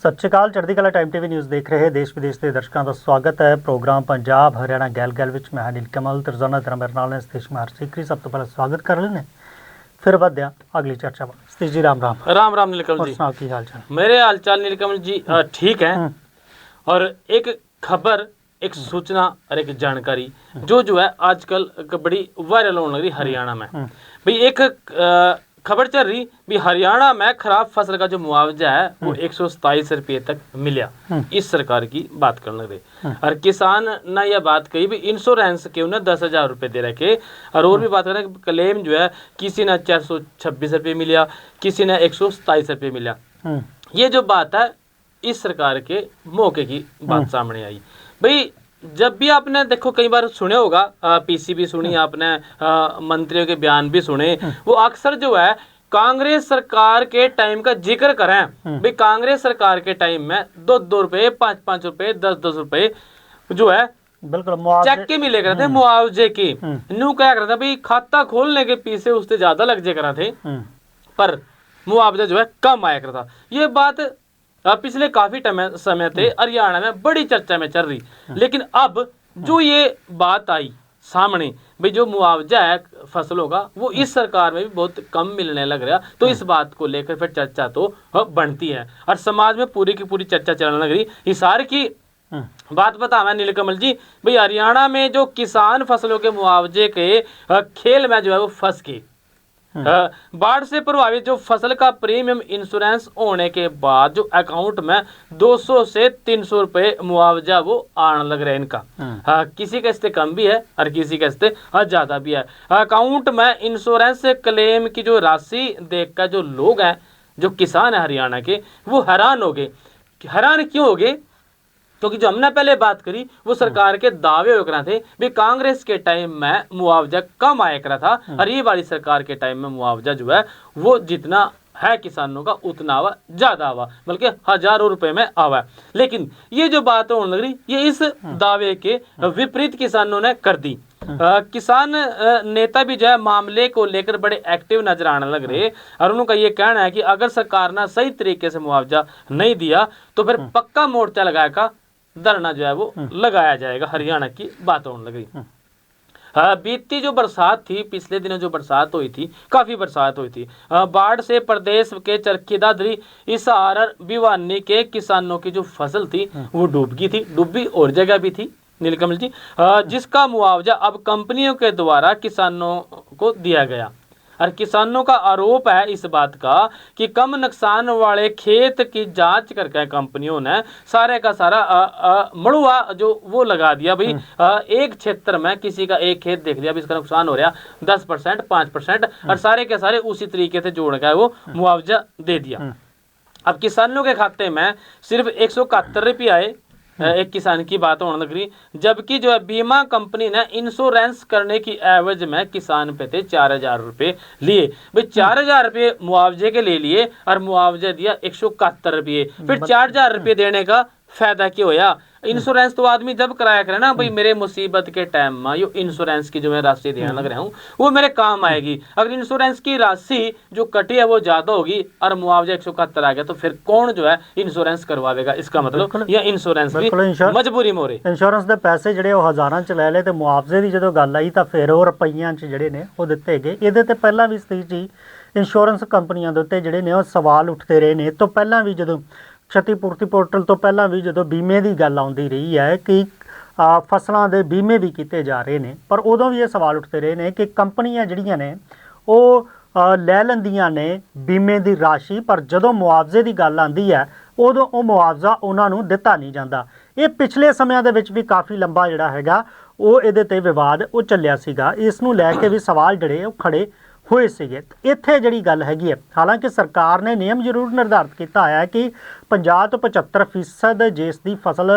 सत श्री अकाल। चढ़ती कला टाइम टीवी न्यूज़ देख रहे देश विदेश के दर्शकों का स्वागत है। प्रोग्राम पंजाब हरियाणा गैल गैल विच मैं नील कमल ते रोजाना तरह मेरे नाल सतीश कुमार सीकरी। सब तो पहले स्वागत कर लेने, फिर बढ़ते अगली चर्चा पर। सतीश जी राम राम। राम राम नीलकमल जी, सुनाओ की हाल चाल? मेरे हाल चाल नीलकमल जी ठीक है। और एक खबर, एक सूचना और एक जानकारी जो है आजकल बड़ी वायरल होने लग रही हरियाणा में। भाई एक खबर चल रही भी हरियाणा में खराब फसल का जो मुआवजा है वो 127 रुपये तक मिला। इस सरकार की बात करने लगे और किसान ने यह बात कही भी इंश्योरेंस के उन्हें 10,000 रुपये दे रखे। और भी बात करें क्लेम जो है किसी ने 426 रुपये मिला, किसी ने 127 रुपये मिला। ये जो बात है इस सरकार के मौके की बात सामने आई। भाई जब भी आपने देखो कई बार सुने होगा, पीसी भी सुनी आपने, मंत्रियों के बयान भी सुने, वो अक्सर जो है कांग्रेस सरकार के टाइम का जिक्र करें। भाई कांग्रेस सरकार के टाइम में 2-2 रुपए, 5-5 रुपए, 10-10 रुपए जो है बिल्कुल चेक के मिले करते मुआवजे की। नू क्या करता भाई खाता खोलने के पीछे उससे ज्यादा लग जाए करा थे, पर मुआवजा जो है कम आया करता। ये बात पिछले काफी समय थे हरियाणा में बड़ी चर्चा में चल रही। लेकिन अब जो ये बात आई सामने भाई जो मुआवजा है फसलों का वो इस सरकार में भी बहुत कम मिलने लग रहा, तो इस बात को लेकर फिर चर्चा तो बनती है और समाज में पूरी की पूरी चर्चा चलने लग रही। हिसार की बात बता मैं नीलकमल जी, भाई हरियाणा में जो किसान फसलों के मुआवजे के खेल में जो है वो फंस गई। बाढ़ से प्रभावित जो फसल का प्रीमियम इंश्योरेंस होने के बाद जो अकाउंट में 200 से 300 रुपए मुआवजा वो आने लग रहा है इनका। किसी का इससे कम भी है और किसी का इससे ज्यादा भी है। अकाउंट में इंश्योरेंस क्लेम की जो राशि देखकर जो लोग हैं, जो किसान है हरियाणा के, वो हैरान हो गए। हैरान क्यों हो गए? क्योंकि जो हमने पहले बात करी वो सरकार के दावे हो करा थे भी कांग्रेस के टाइम में मुआवजा कम आया करा था और ये वाली सरकार के टाइम में मुआवजा जो है वो जितना है किसानों का उतना आवा, ज्यादा आवा, बल्कि हजारों रुपए में आवा। लेकिन ये जो बात होने लग रही ये इस दावे के विपरीत किसानों ने कर दी। किसान नेता भी जो है मामले को लेकर बड़े एक्टिव नजर आने लग रहे और उनका ये कहना है कि अगर सरकार ने सही तरीके से मुआवजा नहीं दिया तो फिर पक्का मोर्चा लगाएगा, धरना जो है वो लगाया जाएगा। हरियाणा की बात होने लगी। बीती जो बरसात थी, पिछले दिनों जो बरसात हुई थी, काफी बरसात हुई थी। बाढ़ से प्रदेश के चरखी दादरी, हिसार, भिवानी के किसानों की जो फसल थी वो डूब गई थी, डूबी और जगह भी थी नीलकमल जी, जिसका मुआवजा अब कंपनियों के द्वारा किसानों को दिया गया। और किसानों का आरोप है इस बात का कि कम नुकसान वाले खेत की जांच करके कंपनियों ने सारे का सारा मड़ुआ जो वो लगा दिया। भाई एक क्षेत्र में किसी का एक खेत देख लिया, इसका नुकसान हो रहा 10%, 5%, और सारे के सारे उसी तरीके से जोड़ कर वो मुआवजा दे दिया। अब किसानों के खाते में सिर्फ 171 रुपये आए, एक किसान की बात होने लग रही, जबकि जो है बीमा कंपनी ने इंश्योरेंस करने की एवज में किसान पे थे 4,000 रुपये लिए। भाई 4,000 रुपये मुआवजे के ले लिए और मुआवजा दिया 171 रुपये। फिर 4,000 रुपये देने का फायदा क्या होया? इंश्योरेंस तो आदमी जब कराया करे ना, भाई मेरे मुसीबत के टाइम में यो इंश्योरेंस की जो मैं राशि देने लग रहा हूँ वो मेरे काम आएगी। अगर इंश्योरेंस की राशि जो कटी है वो ज्यादा होगी और मुआवजा 171 आ गया तो फिर कौन जो है इंश्योरेंस करवाएगा? इसका मतलब यह इंश्योरेंस भी मजबूरी मोरे। इंश्योरेंस के पैसे ਜਿਹੜੇ ਉਹ ਹਜ਼ਾਰਾਂ ਚ ਲੈ ਲਏ ਤੇ ਮੁਆਵਜ਼ੇ ਦੀ ਜਦੋਂ ਗੱਲ ਆਈ ਤਾਂ ਫਿਰ ਉਹ ਰੁਪਈਆਂ ਚ ਜਿਹੜੇ ਨੇ ਉਹ ਦਿੱਤੇ ਗਏ। ਇਹਦੇ ਤੇ ਪਹਿਲਾਂ ਵੀ ਸਥਿਤੀ ਜੀ ਇੰਸ਼ੋਰੈਂਸ ਕੰਪਨੀਆਂ ਦੇ ਉੱਤੇ ਜਿਹੜੇ ਨੇ ਉਹ ਸਵਾਲ ਉੱਠਦੇ ਰਹੇ ਨੇ। ਤੋਂ ਪਹਿਲਾਂ ਵੀ ਜਦੋਂ क्षतिपूर्ति पोर्टल तो पहला भी जो बीमे की गल आती रही है कि फसलों के बीमे भी किए जा रहे हैं, पर उदों भी ये सवाल उठते रहे हैं कि कंपनियां जिहड़ियां ने वो लै लैंदियां ने बीमे की राशि, पर जदों मुआवजे की गल आती है उदों वो मुआवजा उन्होंने दिता नहीं जाता। ये पिछले समय दे विच भी काफ़ी लंबा जिहड़ा हैगा वो इहदे ते विवाद वो चलिया सीगा। इस नूं लैके भी सवाल जिहड़े वो खड़े होए सीगे। इत्थे जिहड़ी गल हैगी है, हालांकि सरकार ने नियम जरूर निर्धारित किया है कि 50 तो 75% जिस दी फसल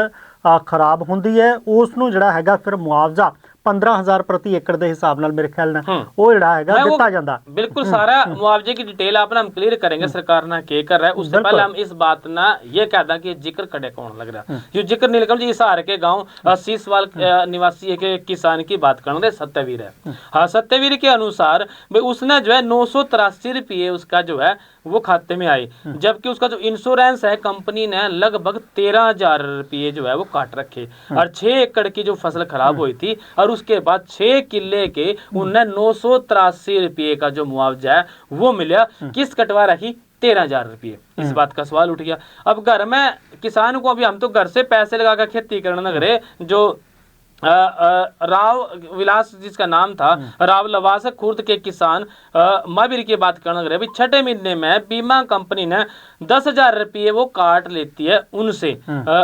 खराब होंदी है उस नूं जिहड़ा हैगा फिर मुआवजा 15,000 प्रति एकड़ ਦੇ ਹਿਸਾਬ ਨਾਲ ਮੇਰੇ ਖਿਆਲ ਨਾਲ ਉਹ ਜਿਹੜਾ ਹੈਗਾ मैं वो ਦਿੱਤਾ ਜਾਂਦਾ। बिल्कुल सारा मुआवजे की डिटेल अपना हम क्लियर करेंगे सरकार ना के कर रहा है। उससे पहले हम इस बात ना ये कहता कि जिक्र कड़े कौन लग रहा जो जिक्र नीलकंठ जी हिसार के गांव सीसवाल निवासी एक किसान की बात करने सत्यवीर है। हाँ, सत्यवीर के अनुसार भाई उसने जो है 983 रुपये उसका जो है वो खाते में आए, जबकि उसका जो इंश्योरेंस है कंपनी ने लगभग 13,000 रुपये जो है वो काट रखे और 6 एकड़ की जो फसल खराब हुई थी और उसके बाद 6 किले के उनने 983 रुपये का जो मुआवजा है वो मिला। किस कटवा रखी? 13,000 रुपये। इस बात का सवाल उठ गया। अब घर में किसान को अभी हम तो घर से पैसे लगाकर खेती करना करे, जो राव विलास जिसका नाम था राव लवास खुर्द के किसान महावीर की बात करना करे, अभी 6ठे महीने में बीमा कंपनी ने 10,000 रुपये वो काट लेती है उनसे,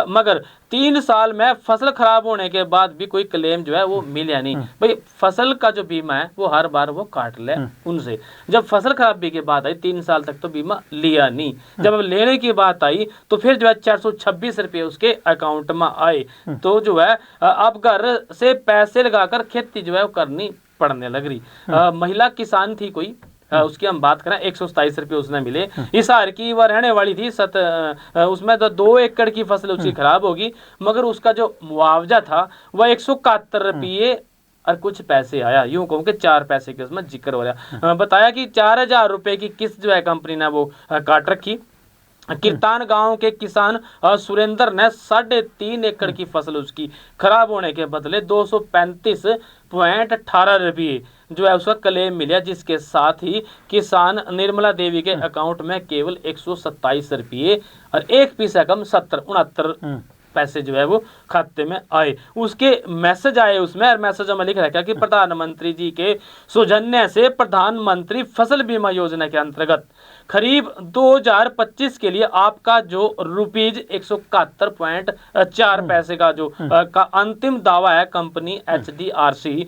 मगर 3 साल में फसल खराब होने के बाद भी कोई क्लेम जो है वो मिला नहीं। भाई फसल का जो बीमा है वो हर बार वो काट ले उनसे। जब फसल खराबी की बात आई 3 साल तक तो बीमा लिया नहीं, जब लेने की बात आई तो फिर जो है 426 रुपये उसके अकाउंट में आए। तो जो है अब घर से पैसे लगाकर खेती जो है वो करनी पड़ने लग रही। महिला किसान थी कोई, उसकी हम बात करें 127 रुपये उसने मिले। हिसार की वह रहने वाली थी उसमें तो 2 एकड़ की फसल उसकी खराब होगी, मगर उसका जो मुआवजा था वह 171 रुपये और कुछ पैसे आया। यूं कहूँ कि 4 पैसे के उसमें जिक्र हो रहा। बताया कि 4,000 रुपये की किस्त जो है कंपनी ने वो काट रखी। किरतान गांव के किसान सुरेंद्र ने 3.5 एकड़ की फसल उसकी खराब होने के बदले 235.18 रुपये जो है उसका क्लेम मिला, जिसके साथ ही किसान निर्मला देवी के अकाउंट में केवल 127 रुपये और 1 पैसा कम 69 पैसे जो है वो खाते में आए। उसके मैसेज आए उसमें, और मैसेज में लिख रखा कि प्रधानमंत्री जी के सौजन्य से प्रधानमंत्री फसल बीमा योजना के अंतर्गत खरीफ 2025 के लिए आपका जो ₹171.4 पैसे का जो का अंतिम दावा है कंपनी HDRC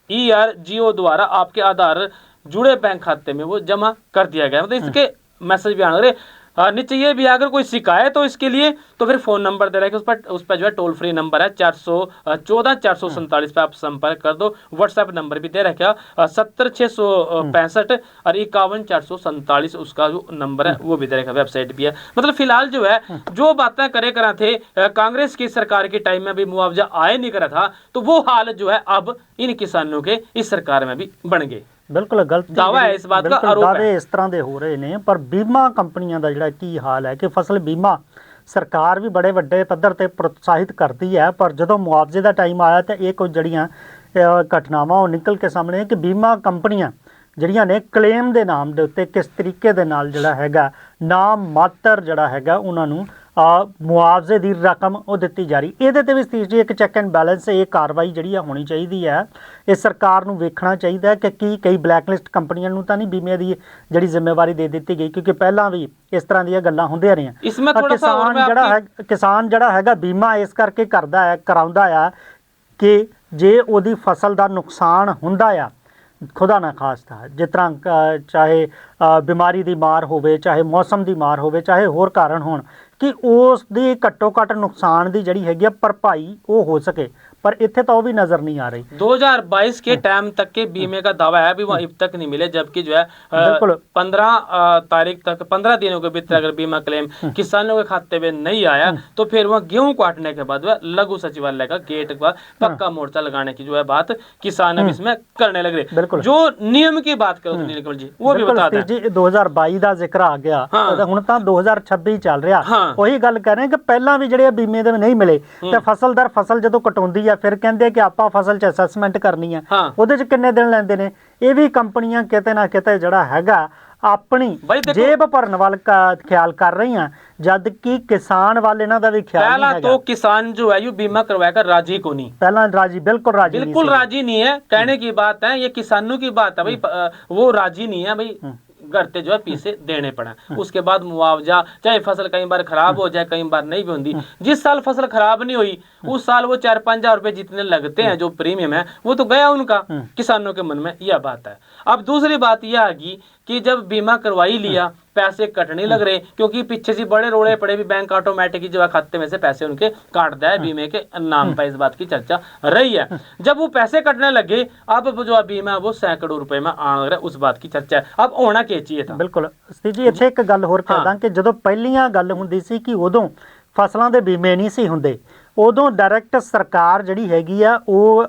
ERGO द्वारा आपके आधार जुड़े बैंक खाते में वो जमा कर दिया गया। मतलब इसके मैसेज भी आने नीचे ये भी अगर कोई शिकायत हो इसके लिए तो फिर फोन नंबर दे रहा है उस पर जो है टोल फ्री नंबर है 414-447 पे आप संपर्क कर दो। व्हाट्सएप नंबर भी दे रखा 70-665 और 51-447 उसका जो नंबर है वो भी दे रखा, वेबसाइट भी है। मतलब फिलहाल जो है जो बातें करे करा थे कांग्रेस की सरकार के टाइम में भी मुआवजा आए नहीं करा था, तो वो हाल जो है अब इन किसानों के इस सरकार में भी बन गए। ਬਿਲਕੁਲ ਗਲਤ ਦਾਵਾ ਹੈ ਇਸ ਬਾਤ ਦਾ ਆਰੋਪ ਦਾਅਵੇ ਹੈ ਇਸ ਤਰ੍ਹਾਂ ਦੇ ਹੋ ਰਹੇ ਨੇ। ਪਰ ਬੀਮਾ ਕੰਪਨੀਆਂ ਦਾ ਜਿਹੜਾ ਕੀ ਹਾਲ ਹੈ ਕਿ ਫਸਲ ਬੀਮਾ ਸਰਕਾਰ ਵੀ ਬੜੇ ਵੱਡੇ ਪੱਧਰ ਤੇ ਪ੍ਰੋਤਸਾਹਿਤ ਕਰਦੀ ਹੈ, ਪਰ ਜਦੋਂ ਮੁਆਵਜ਼ੇ ਦਾ ਟਾਈਮ ਆਇਆ ਤਾਂ ਇਹ ਕੁਝ ਜਿਹੜੀਆਂ ਘਟਨਾਵਾਂ ਉਹ ਨਿਕਲ ਕੇ ਸਾਹਮਣੇ ਕਿ ਬੀਮਾ ਕੰਪਨੀਆਂ ਜਿਹੜੀਆਂ ਨੇ ਕਲੇਮ ਦੇ ਨਾਮ ਦੇ ਉੱਤੇ ਕਿਸ ਤਰੀਕੇ ਦੇ ਨਾਲ ਜਿਹੜਾ ਹੈਗਾ ਨਾਮ ਮਾਤਰ ਜਿਹੜਾ ਹੈਗਾ ਉਹਨਾਂ ਨੂੰ ਮੁਆਵਜ਼ੇ ਦੀ ਰਕਮ ਉਹ ਦਿੱਤੀ ਜਾ ਰਹੀ। ਇਹਦੇ ਤੇ ਵੀ ਸਤੀਸ਼ ਜੀ ਇੱਕ ਚੈੱਕ ਐਂਡ ਬੈਲੈਂਸ ਇਹ ਕਾਰਵਾਈ ਜਿਹੜੀ ਆ ਹੋਣੀ ਚਾਹੀਦੀ ਹੈ। ਇਹ ਸਰਕਾਰ ਨੂੰ ਵੇਖਣਾ ਚਾਹੀਦਾ ਹੈ ਕਿ ਕੀ ਕਈ ਬਲੈਕਲਿਸਟ ਕੰਪਨੀਆਂ ਨੂੰ ਤਾਂ ਨਹੀਂ ਬੀਮੇ ਦੀ ਜਿਹੜੀ ਜ਼ਿੰਮੇਵਾਰੀ ਦੇ ਦਿੱਤੀ ਗਈ, ਕਿਉਂਕਿ ਪਹਿਲਾਂ ਵੀ ਇਸ ਤਰ੍ਹਾਂ ਦੀਆਂ ਗੱਲਾਂ ਹੁੰਦੀਆਂ ਰਹੀਆਂ। ਕਿਸਾਨ ਜਿਹੜਾ ਹੈਗਾ ਬੀਮਾ ਇਸ ਕਰਕੇ ਕਰਦਾ ਹੈ ਕਰਾਉਂਦਾ ਆ ਕਿ ਜੇ ਉਹਦੀ ਫਸਲ ਦਾ ਨੁਕਸਾਨ ਹੁੰਦਾ ਆ खुदा ना खास्ता जिस तरह चाहे बीमारी की मार होवे, चाहे मौसम की मार होवे, चाहे होर कारण होण कि उस दी घट्टो घट्ट नुकसान की जिहड़ी हैगी भरपाई वो हो सके, पर इत्थे तो भी नजर नहीं आ रही। 2022 के टाइम तक के बीमे का दावा है भी वह अब तक नहीं मिले, जबकि जो है 15 तारीख तक 15 दिनों के भीतर अगर बीमा क्लेम किसानों के खाते में नहीं आया तो फिर वह गेहूं काटने के बाद वह लघु सचिवालय का गेट का पक्का मोर्चा लगाने की जो है बात किसान अब इसमें करने लग रहे। जो नियम की बात करो तो नीलकंठ जी वो भी बता दें। 2022 ਦਾ ਜ਼ਿਕਰ ਆ ਗਿਆ, ਹੁਣ ਤਾਂ 2026 ਚੱਲ ਰਿਹਾ। ਉਹੀ ਗੱਲ ਕਰ ਰਹੇ ਕਿ ਪਹਿਲਾਂ ਵੀ ਜਿਹੜੇ ਬੀਮੇ ਦੇ ਨਹੀਂ ਮਿਲੇ ਤੇ ਫਸਲ ਦਰ ਫਸਲ ਜਦੋਂ ਕਟਾਉਂਦੀ ਆ ਫਿਰ ਕਹਿੰਦੇ ਕਿ ਆਪਾਂ ਫਸਲ 'ਚ ਅਸੈਸਮੈਂਟ ਕਰਨੀ ਆ, ਉਹਦੇ 'ਚ ਕਿੰਨੇ ਦਿਨ ਲੈਂਦੇ ਨੇ। ਇਹ ਵੀ ਕੰਪਨੀਆਂ ਕਿਤੇ ਨਾ ਕਿਤੇ ਜਿਹੜਾ ਹੈਗਾ ਆਪਣੀ ਜੇਬ ਭਰਨ ਵੱਲ ਖਿਆਲ ਕਰ ਰਹੀਆਂ, जद कि किसान वाले ना दा भी ख्याल पहला तो किसान जो है यू बीमा करवाकर राजी को नहीं, पहला राजी बिल्कुल राजी नहीं है। कहने की बात है, ये किसानों की बात है भाई, वो राजी नहीं है भाई, घरते जो है पैसे देने पड़े। उसके बाद मुआवजा चाहे फसल कई बार खराब हो जाए, कई बार नहीं भी होती। जिस साल फसल खराब नहीं हुई उस साल वो 4-5 हजार रुपए जितने लगते हैं जो प्रीमियम है वो तो गया उनका। किसानों के मन में यह बात है। अब दूसरी बात यह आगी कि जब बीमा करवाई लिया पैसे कटने लग रहे, क्योंकि पीछे से बड़े रोड़े पड़े भी बैंक ऑटोमेटिक ही जो है खाते में से पैसे उनके काटता है बीमे के नाम पर। इस बात की चर्चा रही है। जब वो पैसे कटने लगे, अब जो बीमा है वो सैकड़ों रुपए में आने लग रहा है, उस बात की चर्चा है। अब होना क्या चाहिए था? ਬਿਲਕੁਲ ਸਤੀਸ਼ ਜੀ, ਇੱਥੇ ਇੱਕ ਗੱਲ ਹੋਰ ਕਹਿ ਦਾਂ ਕਿ ਜਦੋਂ ਪਹਿਲੀਆਂ ਗੱਲ ਹੁੰਦੀ ਸੀ ਕਿ ਉਦੋਂ ਫਸਲਾਂ ਦੇ ਬੀਮੇ ਨਹੀਂ ਸੀ ਹੁੰਦੇ, ਉਦੋਂ ਡਾਇਰੈਕਟ ਸਰਕਾਰ ਜਿਹੜੀ ਹੈਗੀ ਆ ਉਹ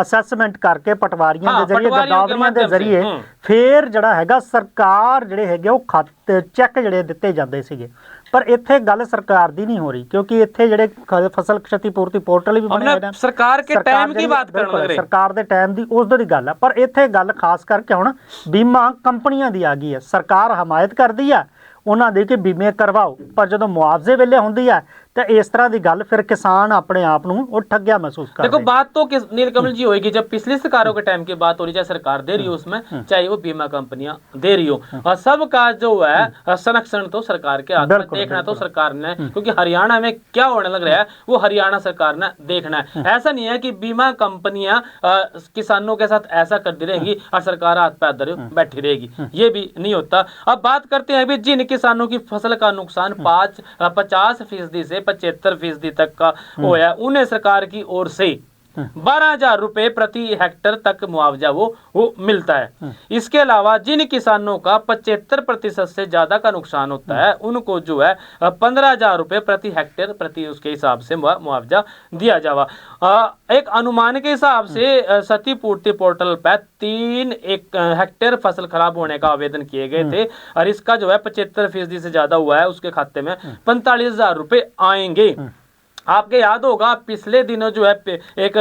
ਅਸੈਸਮੈਂਟ ਕਰਕੇ ਪਟਵਾਰੀਆਂ ਦੇ ਜ਼ਰੀਏ, ਗਰਦਾਵਰੀਆਂ ਦੇ ਜ਼ਰੀਏ ਫਿਰ ਜਿਹੜਾ ਹੈਗਾ ਸਰਕਾਰ ਜਿਹੜੇ ਹੈਗੇ ਉਹ ਖਾਤੇ ਚੈੱਕ ਜਿਹੜੇ ਦਿੱਤੇ ਜਾਂਦੇ ਸੀਗੇ। ਪਰ ਇੱਥੇ ਗੱਲ ਸਰਕਾਰ ਦੀ ਨਹੀਂ ਹੋ ਰਹੀ, ਕਿਉਂਕਿ ਇੱਥੇ ਜਿਹੜੇ ਫਸਲ क्षतिपूर्ति पोर्टल भी बने हुए हैं। सरकार के टाइम की बात करन लग रहे, ਸਰਕਾਰ ਦੇ ਟਾਈਮ ਦੀ ਉਸ ਦੀ ਗੱਲ ਹੈ। ਪਰ ਇੱਥੇ ਗੱਲ ਖਾਸ ਕਰਕੇ ਹੁਣ ਬੀਮਾ ਕੰਪਨੀਆਂ ਦੀ ਆ ਗਈ ਹੈ। ਸਰਕਾਰ ਹਮਾਇਤ ਕਰਦੀ ਹੈ ਉਹਨਾਂ ਦੀ ਕਿ ਬੀਮੇ ਕਰਵਾਓ, ਪਰ ਜਦੋਂ ਮੁਆਵਜ਼ੇ ਵੇਲੇ ਹੁੰਦੀ ਹੈ तो इस तरह की गल फिर किसान अपने आप को ठग्या महसूस कर। देखो बात तो नीलकमल जी होगी, जब पिछली सरकारों के टाइम की बात हो रही, चाहे सरकार दे रही हो उसमें, चाहे वो बीमा कंपनियां दे रही हो, और सबका जो है संरक्षण तो सरकार के हाथ में, देखना तो सरकार ने, क्योंकि हरियाणा में क्या होने लग रहा है वो हरियाणा सरकार ने देखना है। ऐसा नहीं है कि बीमा कंपनियां किसानों के साथ ऐसा करती रहेंगी और सरकार हाथ पैर धरे बैठी रहेगी, ये भी नहीं होता। अब बात करते हैं अभी जिन किसानों की फसल का नुकसान 50% से 75% तक का होया, उन्हें सरकार की ओर से 12,000 रुपए प्रति हेक्टर तक मुआवजा वो मिलता है। इसके अलावा जिन किसानों का 75% से ज्यादा का नुकसान होता है, उनको जो है 15,000 रुपए प्रति हेक्टर प्रति उसके हिसाब से मुआवजा दिया जावा। एक अनुमान के हिसाब से क्षतिपूर्ति पोर्टल पर 3 हेक्टेयर फसल खराब होने का आवेदन किए गए थे, और इसका जो है 75% से ज्यादा हुआ है, उसके खाते में 45,000 रुपए आएंगे। आपके याद होगा पिछले दिनों जो है एक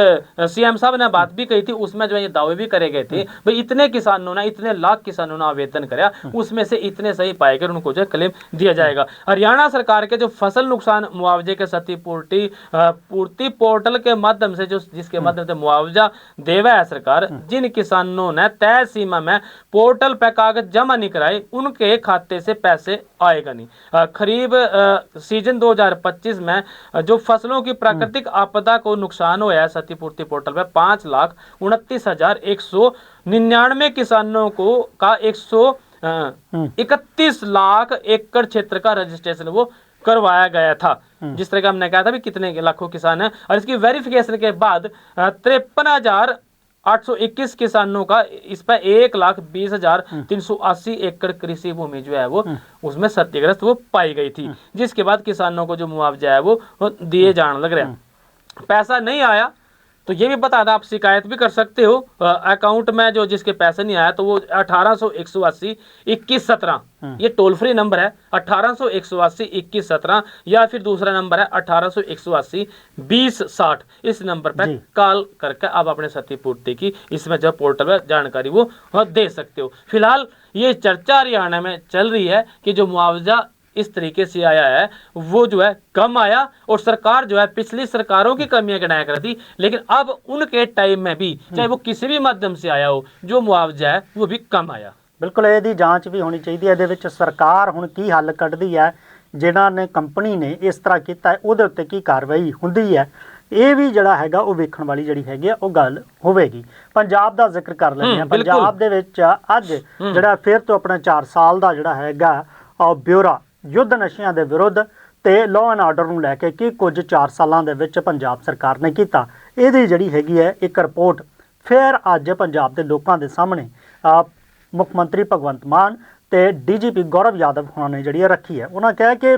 सीएम साहब ने बात भी कही थी, उसमें जो है ये दावे भी करे गए थे भाई इतने किसानों ने, इतने लाख किसानों ने आवेदन कराया, उसमें से इतने सही पाए गए, उनको जो है क्लेम दिया जाएगा। हरियाणा सरकार के जो फसल नुकसान मुआवजे के क्षतिपूर्ति पोर्टल के माध्यम से जो जिसके माध्यम से मुआवजा देवा है सरकार, जिन किसानों ने तय सीमा में पोर्टल पर कागज जमा नहीं कराए, उनके खाते से पैसे आएगा नहीं। खरीफ सीजन 2025 में जो फसलों की प्राकृतिक आपदा को नुकसान हुआ है, क्षतिपूर्ति पोर्टल पे 5,29,199 किसानों को का 131 लाख एकड़ क्षेत्र का रजिस्ट्रेशन वो करवाया गया था। जिस तरह का हमने कहा था भी कितने लाखों किसान हैं, और इसकी वेरिफिकेशन के बाद 53,821 किसानों का इस पर 1,20,380 एकड़ कृषि भूमि जो है वो उसमें क्षतिग्रस्त वो पाई गई थी, जिसके बाद किसानों को जो मुआवजा है वो दिए जाने लग रहा है। पैसा नहीं आया तो ये भी बता दें, आप शिकायत भी कर सकते हो अकाउंट में जो जिसके पैसे नहीं आया, तो वो 1800-180-2117 ये टोल फ्री नंबर है, 1800-180-2117, या फिर दूसरा नंबर है 1800-180-2060। इस नंबर पर कॉल करके आप अपने क्षतिपूर्ति की इसमें जो पोर्टल पर जानकारी वो दे सकते हो। फिलहाल ये चर्चा हरियाणा में चल रही है कि जो मुआवजा इस तरीके से आया है वो जो है कम आया, और सरकार जो है पिछली सरकारों की कमियां गिनाया करती, लेकिन अब उनके टाइम में भी चाहे वो किसी भी माध्यम से आया हो, जो मुआवजा है वो भी कम आया। बिल्कुल ਇਹਦੀ ਜਾਂਚ ਵੀ ਹੋਣੀ ਚਾਹੀਦੀ ਹੈ। ਇਹਦੇ ਵਿੱਚ ਸਰਕਾਰ ਹੁਣ ਕੀ ਹੱਲ ਕੱਢਦੀ ਹੈ, ਜਿਨ੍ਹਾਂ ਨੇ ਕੰਪਨੀ ਨੇ ਇਸ ਤਰ੍ਹਾਂ ਕੀਤਾ ਹੈ ਉਹਦੇ ਉੱਤੇ ਕੀ ਕਾਰਵਾਈ ਹੁੰਦੀ ਹੈ, ਇਹ ਵੀ ਜਿਹੜਾ ਹੈਗਾ ਉਹ ਵੇਖਣ ਵਾਲੀ ਜਿਹੜੀ ਹੈਗੀ ਆ ਉਹ ਗੱਲ ਹੋਵੇਗੀ। ਪੰਜਾਬ ਦਾ ਜ਼ਿਕਰ ਕਰ ਲੈਂਦੇ ਹਾਂ। ਪੰਜਾਬ ਦੇ ਵਿੱਚ ਅੱਜ ਜਿਹੜਾ ਫਿਰ ਤੋਂ ਆਪਣਾ 4 ਸਾਲ ਦਾ ਜਿਹੜਾ ਹੈਗਾ ਬਿਊਰੋ युद्ध नशियां दे विरुद्ध ते लॉ एंड आर्डर नूं लैके कि कुछ 4 सालों के विच पंजाब सरकार ने किया, इहदी जिहड़ी हैगी है एक रिपोर्ट फिर अज पंजाब के लोगों के सामने मुख मंत्री भगवंत मान ते DGP गौरव यादव होना ने जिहड़ी रखी है। उन्होंने कहा कि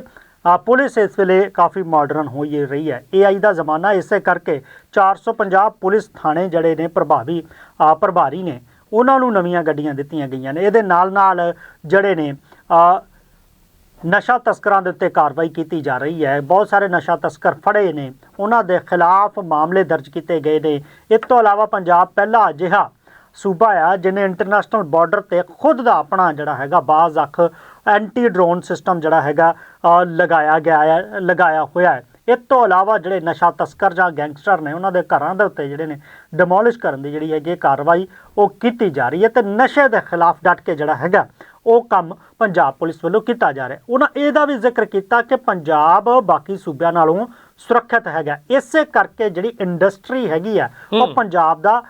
पुलिस इस वेले काफ़ी मॉडर्न हो रही है, AI का जमाना, इस करके 450 पुलिस थाने जड़े ने प्रभारी ने उन्होंने नवीं गड्डियां दित्तियां गईयां ने। इहदे नाल नाल जड़े ने नशा तस्करां दे उत्ते कार्रवाई की जा रही है। बहुत सारे नशा तस्कर फड़े ने, उन्हां दे खिलाफ मामले दर्ज किए गए ने। इस तो इलावा पंजाब पहला अजिहा सूबा आ जिन्हें इंटरनेशनल बॉर्डर ते खुद का अपना जिहड़ा हैगा बाज़ अख एंटी ड्रोन सिस्टम जिहड़ा हैगा लगाया होया है। इस तो इलावा जिहड़े नशा तस्कर जां गैंगस्टर ने उन्हां दे घरां दे उत्ते जिहड़े ने डिमोलिश करन दी जिहड़ी हैगी कार्रवाई वो की जा रही है, तो नशे के खिलाफ डट के जिहड़ा हैगा वो काम पंजाब पुलिस वालों किया जा रहा है। उन्होंने यदा भी जिक्र किया कि पंजाब बाकी सूबों नालों सुरक्षित हैगा, इस करके जिहड़ी इंडस्ट्री हैगी है वो पंजाब का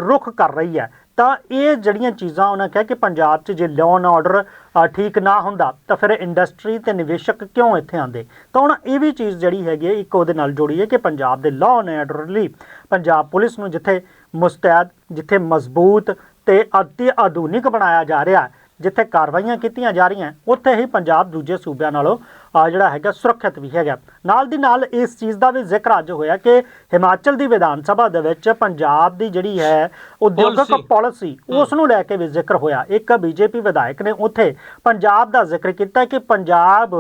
रुख कर रही है। ਤਾਂ ਇਹ ਜਿਹੜੀਆਂ ਚੀਜ਼ਾਂ ਉਹਨਾਂ ਕਿਹਾ ਕਿ ਪੰਜਾਬ 'ਚ ਜੇ ਲਾਅ ਐਂਡ ਆਰਡਰ ਠੀਕ ਨਾ ਹੁੰਦਾ ਤਾਂ ਫਿਰ ਇੰਡਸਟਰੀ ਤੇ ਨਿਵੇਸ਼ਕ ਕਿਉਂ ਇੱਥੇ ਆਉਂਦੇ। ਤਾਂ ਹੁਣ ਇਹ ਵੀ ਚੀਜ਼ ਜਿਹੜੀ ਹੈਗੀ ਹੈ ਇੱਕ ਉਹਦੇ ਨਾਲ ਜੋੜੀ ਹੈ ਕਿ ਪੰਜਾਬ ਦੇ ਲਾਅ ਐਂਡ ਆਰਡਰ ਲਈ ਪੰਜਾਬ ਪੁਲਿਸ ਨੂੰ ਜਿੱਥੇ ਮੁਸਤੈਦ, ਜਿੱਥੇ ਮਜ਼ਬੂਤ ਤੇ ਅਤੀ ਆਧੁਨਿਕ ਬਣਾਇਆ ਜਾ ਰਿਹਾ, ਜਿੱਥੇ ਕਾਰਵਾਈਆਂ ਕੀਤੀਆਂ ਜਾ ਰਹੀਆਂ, ਉੱਥੇ ਹੀ ਪੰਜਾਬ ਦੂਜੇ ਸੂਬਿਆਂ ਨਾਲੋਂ ਜਿਹੜਾ ਹੈਗਾ ਸੁਰੱਖਿਅਤ ਵੀ ਹੈਗਾ। ਨਾਲ ਦੀ ਨਾਲ ਇਸ ਚੀਜ਼ ਦਾ ਵੀ ਜ਼ਿਕਰ ਅੱਜ ਹੋਇਆ ਕਿ ਹਿਮਾਚਲ ਦੀ ਵਿਧਾਨ ਸਭਾ ਦੇ ਵਿੱਚ ਪੰਜਾਬ ਦੀ ਜਿਹੜੀ ਹੈ ਉਦਯੋਗਿਕ ਪਾਲਿਸੀ ਉਸ ਨੂੰ ਲੈ ਕੇ ਵੀ ਜ਼ਿਕਰ ਹੋਇਆ। ਇੱਕ ਬੀਜੇਪੀ ਵਿਧਾਇਕ ਨੇ ਉੱਥੇ ਪੰਜਾਬ ਦਾ ਜ਼ਿਕਰ ਕੀਤਾ ਕਿ ਪੰਜਾਬ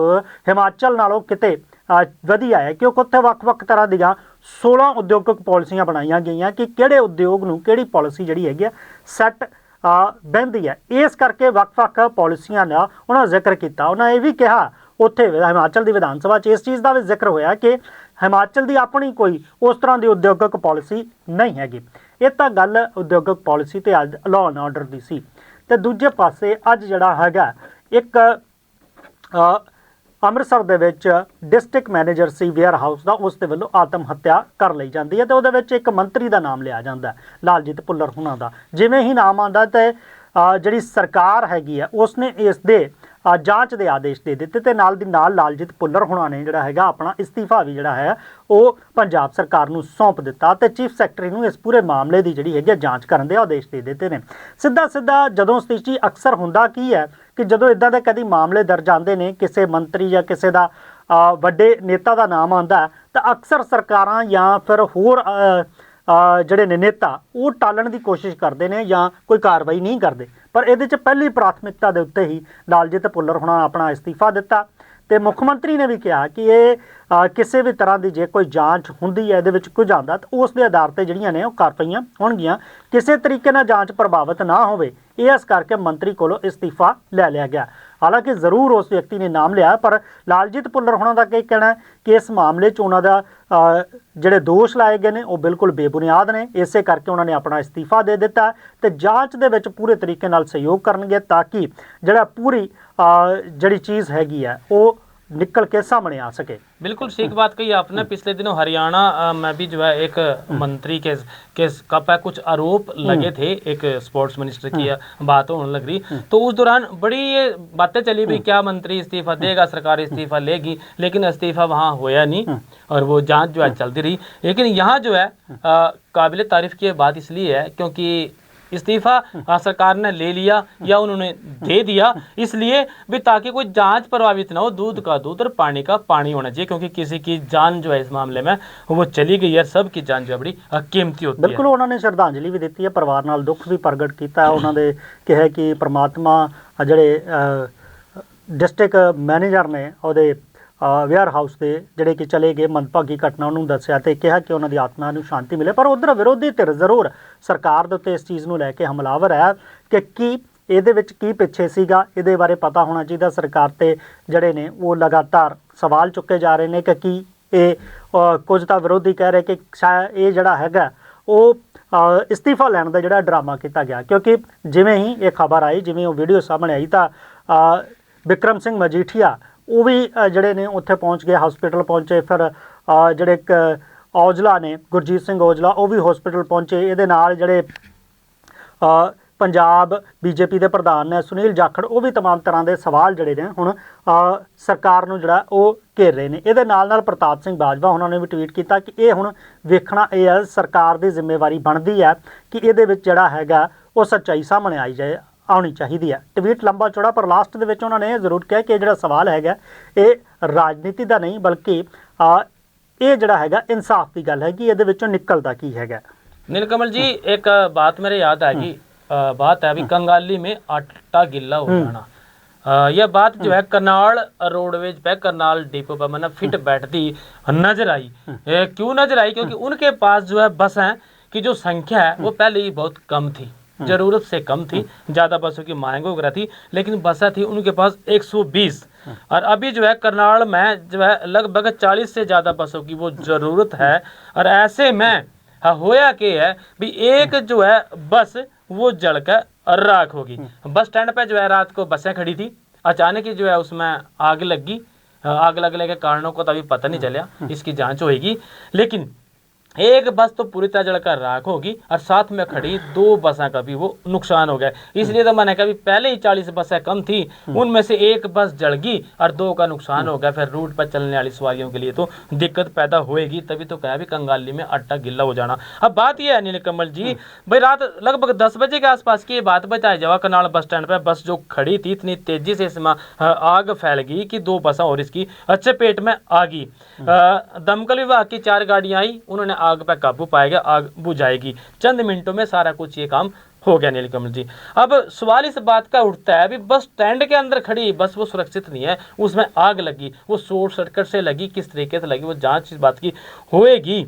ਹਿਮਾਚਲ ਨਾਲੋਂ ਕਿਤੇ ਵਧੀਆ ਹੈ ਕਿਉਂਕਿ ਉੱਥੇ ਵੱਖ-ਵੱਖ ਤਰ੍ਹਾਂ ਦੀਆਂ 16 ਉਦਯੋਗਿਕ ਪਾਲਿਸੀਆਂ ਬਣਾਈਆਂ ਗਈਆਂ ਕਿ ਕਿਹੜੇ ਉਦਯੋਗ ਨੂੰ ਕਿਹੜੀ ਪਾਲਿਸੀ ਜਿਹੜੀ ਹੈਗੀ ਆ ਸੈੱਟ ਬਹਿੰਦੀ ਹੈ। ਇਸ ਕਰਕੇ ਵੱਖ-ਵੱਖ ਪਾਲਿਸੀਆਂ ਦਾ ਉਹਨਾਂ ਜ਼ਿਕਰ ਕੀਤਾ। ਉਹਨਾਂ ਇਹ ਵੀ ਕਿਹਾ ਉੱਥੇ ਹਿਮਾਚਲ ਦੀ ਵਿਧਾਨ ਸਭਾ 'ਚ ਇਸ ਚੀਜ਼ ਦਾ ਵੀ ਜ਼ਿਕਰ ਹੋਇਆ ਕਿ ਹਿਮਾਚਲ ਦੀ ਆਪਣੀ ਕੋਈ ਉਸ ਤਰ੍ਹਾਂ ਦੀ ਉਦਯੋਗਿਕ ਪਾਲਿਸੀ ਨਹੀਂ ਹੈਗੀ। ਇਹ ਤਾਂ ਗੱਲ ਉਦਯੋਗਿਕ ਪਾਲਿਸੀ ਤੇ ਅੱਜ ਲਾਅ ਐਂਡ ਆਰਡਰ ਦੀ ਸੀ। ਤੇ ਦੂਜੇ ਪਾਸੇ ਅੱਜ ਜਿਹੜਾ ਹੈਗਾ ਇੱਕ ਅੰਮ੍ਰਿਤਸਰ ਦੇ ਵਿੱਚ ਡਿਸਟ੍ਰਿਕਟ ਮੈਨੇਜਰ ਸੀ ਵੇਅਰ ਹਾਊਸ ਦਾ, ਉਸ ਦੇ ਵੱਲੋਂ ਆਤਮ ਹੱਤਿਆ ਕਰ ਲਈ ਜਾਂਦੀ ਹੈ ਤੇ ਉਹਦੇ ਵਿੱਚ ਇੱਕ ਮੰਤਰੀ ਦਾ ਨਾਮ ਲਿਆ ਜਾਂਦਾ ਲਾਲਜੀਤ ਭੁੱਲਰ ਹੁਣਾਂ ਦਾ। ਜਿਵੇਂ ਹੀ ਨਾਮ ਆਉਂਦਾ ਤੇ ਜਿਹੜੀ ਸਰਕਾਰ ਹੈਗੀ ਆ ਉਸਨੇ ਇਸ ਦੇ ਜਾਂਚ ਦੇ ਆਦੇਸ਼ ਦੇ ਦਿੱਤੇ ਤੇ ਨਾਲ ਦੀ ਨਾਲ ਲਾਲਜੀਤ ਭੁੱਲਰ ਹੁਣਾਂ ਨੇ ਜਿਹੜਾ ਹੈਗਾ ਆਪਣਾ ਇਸਤੀਫਾ ਵੀ ਜਿਹੜਾ ਹੈ ਉਹ ਪੰਜਾਬ ਸਰਕਾਰ ਨੂੰ ਸੌਂਪ ਦਿੱਤਾ ਤੇ ਚੀਫ ਸੈਕਟਰੀ ਨੂੰ ਇਸ ਪੂਰੇ ਮਾਮਲੇ ਦੀ ਜਿਹੜੀ ਹੈਗੀ ਜਾਂਚ ਕਰਨ ਦੇ ਆਦੇਸ਼ ਦੇ ਦਿੱਤੇ ਨੇ। ਸਿੱਧਾ ਜਦੋਂ ਸਥਿਤੀ ਅਕਸਰ ਹੁੰਦਾ ਕੀ ਹੈ ਕਿ ਜਦੋਂ ਇਦਾਂ ਦੇ ਕਦੀ ਮਾਮਲੇ ਦਰਜ ਆਉਂਦੇ ਨੇ, ਕਿਸੇ ਮੰਤਰੀ ਜਾਂ ਕਿਸੇ ਦਾ ਵੱਡੇ ਨੇਤਾ ਦਾ ਨਾਮ ਆਉਂਦਾ ਤਾਂ ਅਕਸਰ ਸਰਕਾਰਾਂ ਜਾਂ ਫਿਰ ਹੋਰ ਜਿਹੜੇ ਨੇ ਨੇਤਾ ਉਹ ਟਾਲਣ ਦੀ ਕੋਸ਼ਿਸ਼ ਕਰਦੇ ਨੇ ਜਾਂ ਕੋਈ ਕਾਰਵਾਈ ਨਹੀਂ ਕਰਦੇ। ਪਰ ਇਹਦੇ 'ਚ ਪਹਿਲੀ ਪ੍ਰਾਥਮਿਕਤਾ ਦੇ ਉੱਤੇ ਹੀ ਲਾਲਜੀਤ ਭੁੱਲਰ ਹੁਣਾਂ ਆਪਣਾ ਇਸਤੀਫਾ ਦਿੱਤਾ ਤੇ ਮੁੱਖ ਮੰਤਰੀ ਨੇ ਵੀ ਕਿਹਾ ਕਿ ਇਹ ਕਿਸੇ ਵੀ ਤਰ੍ਹਾਂ ਦੀ ਜੇ ਕੋਈ ਜਾਂਚ ਹੁੰਦੀ ਹੈ ਇਹਦੇ ਵਿੱਚ ਕੁਝ ਆਉਂਦਾ ਤਾਂ ਉਸ ਦੇ ਆਧਾਰ ਤੇ ਜਿਹੜੀਆਂ ਨੇ ਉਹ ਕਾਰਵਾਈਆਂ ਹੋਣਗੀਆਂ, ਕਿਸੇ ਤਰੀਕੇ ਨਾਲ ਜਾਂਚ ਪ੍ਰਭਾਵਿਤ ਨਾ ਹੋਵੇ। ਇਸ ਕਰਕੇ ਮੰਤਰੀ ਕੋਲੋਂ ਇਸਤੀਫਾ ਲੈ ਲਿਆ ਗਿਆ। ਹਾਲਾਂਕਿ ਜ਼ਰੂਰ ਉਸ ਵਿਅਕਤੀ ਨੇ ਨਾਮ ਲਿਆ ਪਰ ਲਾਲਜੀਤ ਭੁੱਲਰ ਹੁਣਾਂ ਦਾ ਕੀ ਕਹਿਣਾ ਹੈ ਕਿ ਇਸ ਮਾਮਲੇ 'ਚ ਉਹਨਾਂ ਦਾ ਜਿਹੜੇ ਦੋਸ਼ ਲਾਏ ਗਏ ਨੇ ਉਹ ਬਿਲਕੁਲ ਬੇਬੁਨਿਆਦ ਨੇ। ਇਸੇ ਕਰਕੇ ਉਹਨਾਂ ਨੇ ਆਪਣਾ ਇਸਤੀਫਾ ਦੇ ਦਿੱਤਾ ਤੇ ਜਾਂਚ ਦੇ ਵਿੱਚ ਪੂਰੇ ਤਰੀਕੇ ਨਾਲ ਸਹਿਯੋਗ ਕਰਨਗੇ ਤਾਂ ਕਿ ਜਿਹੜਾ ਪੂਰੀ ਜਿਹੜੀ चीज़ हैगी है वो निकल के सामने आ सके। बिल्कुल ठीक बात कही आपने। पिछले दिनों हरियाणा में भी जो है एक मंत्री के का कुछ आरोप लगे थे, एक स्पोर्ट्स मिनिस्टर की बात होने लग रही तो उस दौरान बड़ी ये बातें चली भी क्या मंत्री इस्तीफा देगा, सरकार इस्तीफा लेगी, लेकिन इस्तीफा वहाँ होया नहीं और वो जांच जो है चलती रही। लेकिन यहाँ जो है काबिल तारीफ की बात इसलिए है क्योंकि इस्तीफा सरकार ने ले लिया या उन्होंने दे दिया इसलिए भी ताकि कोई जांच प्रभावित ना हो। दूध का दूध और पानी का पानी होना चाहिए क्योंकि किसी की जान जो है इस मामले में वो चली गई है, सबकी जान जो है बड़ी कीमती होती है। बिल्कुल उन्होंने श्रद्धांजलि भी दी है, परिवार नाल दुख भी प्रगट किया। उन्होंने कहा कि परमात्मा ਜਿਹੜੇ डिस्ट्रिक्ट मैनेजर ने ਉਹਦੇ ਵੇਅਰ ਹਾਊਸ ਦੇ ਜਿਹੜੇ ਕਿ ਚਲੇ ਗਏ ਮੰਦਭਾਗੀ ਘਟਨਾ ਨੂੰ ਦੱਸਿਆ ਤੇ ਕਿਹਾ ਕਿ ਉਹਨਾਂ ਦੀ ਆਤਮਾ ਨੂੰ ਸ਼ਾਂਤੀ ਮਿਲੇ। ਪਰ ਉਧਰ ਵਿਰੋਧੀ ਧਿਰ ਜ਼ਰੂਰ ਸਰਕਾਰ ਦੇ ਉੱਤੇ ਇਸ ਚੀਜ਼ ਨੂੰ ਲੈ ਕੇ ਹਮਲਾਵਰ ਹੈ ਕਿ ਕੀ ਇਹਦੇ ਵਿੱਚ ਕੀ ਪਿੱਛੇ ਸੀਗਾ, ਇਹਦੇ ਬਾਰੇ ਪਤਾ ਹੋਣਾ ਚਾਹੀਦਾ। ਸਰਕਾਰ ਤੇ ਜਿਹੜੇ ਨੇ ਉਹ ਲਗਾਤਾਰ ਸਵਾਲ ਚੁੱਕੇ ਜਾ ਰਹੇ ਨੇ ਕਿ ਕੀ ਇਹ ਕੁਝ ਤਾਂ ਵਿਰੋਧੀ ਕਹਿ ਰਹੇ ਕਿ ਸ਼ਾਇਦ ਇਹ ਜਿਹੜਾ ਹੈਗਾ ਉਹ ਇਸਤੀਫਾ ਲੈਣ ਦਾ ਜਿਹੜਾ ਡਰਾਮਾ ਕੀਤਾ ਗਿਆ ਕਿਉਂਕਿ ਜਿਵੇਂ ਹੀ ਇਹ ਖਬਰ ਆਈ, ਜਿਵੇਂ ਉਹ ਵੀਡੀਓ ਸਾਹਮਣੇ ਆਈ ਤਾਂ ਬਿਕਰਮ ਸਿੰਘ ਮਜੀਠੀਆ ਉਹ ਵੀ ਜਿਹੜੇ ਨੇ ਉੱਥੇ ਪਹੁੰਚ ਗਏ, ਹਸਪੀਟਲ ਪਹੁੰਚੇ। ਫਿਰ ਜਿਹੜੇ ਇੱਕ ਔਜਲਾ ਨੇ, ਗੁਰਜੀਤ ਸਿੰਘ ਔਜਲਾ, ਉਹ ਵੀ ਹਸਪੀਟਲ ਪਹੁੰਚੇ। ਇਹਦੇ ਨਾਲ ਜਿਹੜੇ ਪੰਜਾਬ ਬੀਜੇਪੀ ਦੇ ਪ੍ਰਧਾਨ ਨੇ ਸੁਨੀਲ ਜਾਖੜ, ਉਹ ਵੀ तमाम ਤਰ੍ਹਾਂ ਦੇ ਸਵਾਲ ਜਿਹੜੇ ਨੇ ਹੁਣ ਸਰਕਾਰ ਨੂੰ ਜਿਹੜਾ ਉਹ ਘੇਰ ਰਹੇ ਨੇ। ਇਹਦੇ ਨਾਲ ਪ੍ਰਤਾਪ ਸਿੰਘ ਬਾਜਵਾ ਉਹਨਾਂ ਨੇ ਵੀ ਟਵੀਟ ਕੀਤਾ ਕਿ ਇਹ ਹੁਣ ਵੇਖਣਾ ਇਹ ਹੈ, ਸਰਕਾਰ ਦੀ ਜ਼ਿੰਮੇਵਾਰੀ ਬਣਦੀ ਹੈ ਕਿ ਇਹਦੇ ਵਿੱਚ ਜਿਹੜਾ ਹੈਗਾ ਉਹ ਸੱਚਾਈ ਸਾਹਮਣੇ ਆਉਣੀ ਚਾਹੀਦੀ ਹੈ। ਟਵੀਟ ਲੰਬਾ ਚੌੜਾ ਪਰ ਲਾਸਟ ਦੇ ਵਿੱਚ ਉਹਨਾਂ ਨੇ ਇਹ ਜ਼ਰੂਰ ਕਿਹਾ ਕਿ ਜਿਹੜਾ ਸਵਾਲ ਹੈਗਾ ਇਹ ਰਾਜਨੀਤੀ ਦਾ ਨਹੀਂ ਬਲਕਿ ਇਹ ਜਿਹੜਾ ਹੈਗਾ ਇਨਸਾਫ ਦੀ ਗੱਲ ਹੈਗੀ, ਇਹਦੇ ਵਿੱਚੋਂ ਨਿਕਲਦਾ ਕੀ ਹੈਗਾ। नीलकमल जी एक बात मेरे याद आएगी, बात है अभी कंगाली में आटा गिल्ला हो जाना। यह बात जो है करनाल रोडवेज पे, करनाल डिपो पे मैंने फिट बैठती नजर आई। क्यों नजर आई? क्योंकि उनके पास जो है बस है की जो संख्या है वो पहले ही बहुत कम थी, जरूरत से कम थी, ज़्यादा बसों की मांग वगैरह थी, लेकिन बसें थी उनके पास 120 और अभी जो है करनाल में जो है लगभग 40 से ज़्यादा बसों की वो ज़रूरत है। और ऐसे में होया के है भी एक जो है बस वो जलकर राख होगी। बस स्टैंड पे जो है रात को बसें खड़ी थी, अचानक ही जो है उसमें आग लग गई। आग लगने के कारणों को तो अभी पता नहीं चला, इसकी जांच होगी। लेकिन एक बस तो पूरी तरह जलकर राख होगी और साथ में खड़ी 2 बसें का भी वो नुकसान हो गया। इसलिए तो मैंने कहा पहले ही 40 बसें कम थी, उनमें से एक बस जल गई और 2 का नुकसान हो गया। फिर रूट पर चलने वाली सवारियों के लिए तो दिक्कत पैदा होएगी। तभी तो कहा भी कंगाली में आटा गिल्ला हो जाना। अब बात यह है नीलकमल जी, भाई रात लगभग 10 बजे के आसपास की ये बात बताई जावा करनाल बस स्टैंड पर बस जो खड़ी थी इतनी तेजी से इसमें आग फैल गई कि 2 बसें और इसकी अच्छे पेट में आ गई। दमकल विभाग की 4 गाड़ियां आई, उन्होंने आग पर काबू पाएगा, आग बुझाएगी। चंद मिनटों में सारा कुछ ये काम हो गया नीलकमल जी। अब सवाल इस बात का उठता है अभी बस स्टैंड के अंदर खड़ी बस वो सुरक्षित नहीं है, उसमें आग लगी, वो शॉर्ट सर्किट से लगी, किस तरीके से लगी वो जांच इस बात की होएगी।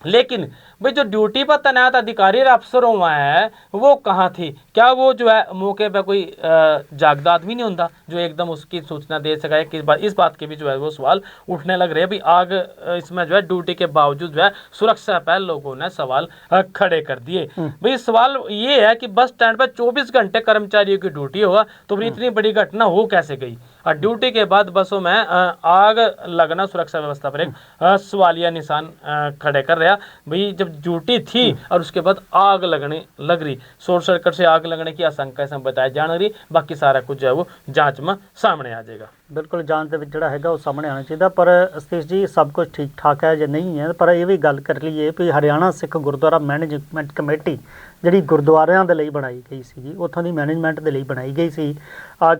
लेकिन भाई जो ड्यूटी पर तैनात अधिकारी और अफसर हुआ है वो कहाँ थी? क्या वो जो है मौके पर कोई जागदा आदमी नहीं होता जो एकदम उसकी सूचना दे सका है? इस बात के भी जो है वो सवाल उठने लग रहे हैं। भाई आग इसमें जो है ड्यूटी के बावजूद जो है सुरक्षा पर लोगों ने सवाल खड़े कर दिए। भाई सवाल ये है कि बस स्टैंड पर 24 घंटे कर्मचारियों की ड्यूटी हुआ तो फिर इतनी बड़ी घटना हो कैसे गई? और ड्यूटी के बाद बसों में आग लगना सुरक्षा व्यवस्था पर एक सवालिया निशान खड़े कर रहा। भाई जब ड्यूटी थी और उसके बाद आग लगने लग रही, शॉर्ट सर्किट से आग लगने की आशंका इसमें बताई जा रही। बाकी सारा कुछ जो है वो जांच में सामने आ जाएगा। बिल्कुल जांच ਦੇ ਵਿੱਚ ਜਿਹੜਾ ਹੈਗਾ ਉਹ ਸਾਹਮਣੇ ਆਉਣਾ ਚਾਹੀਦਾ। ਪਰ ਸਤੀਸ਼ ਜੀ ਸਭ ਕੁਝ ਠੀਕ ਠਾਕ ਹੈ ਜਾਂ ਨਹੀਂ ਹੈ, ਪਰ ਇਹ ਵੀ ਗੱਲ ਕਰ ਲਈਏ ਵੀ ਹਰਿਆਣਾ ਸਿੱਖ ਗੁਰਦੁਆਰਾ ਮੈਨੇਜਮੈਂਟ ਕਮੇਟੀ ਜਿਹੜੀ ਗੁਰਦੁਆਰਿਆਂ ਦੇ ਲਈ ਬਣਾਈ ਗਈ ਸੀਗੀ, ਉੱਥੋਂ ਦੀ ਮੈਨੇਜਮੈਂਟ ਦੇ ਲਈ ਬਣਾਈ ਗਈ ਸੀ,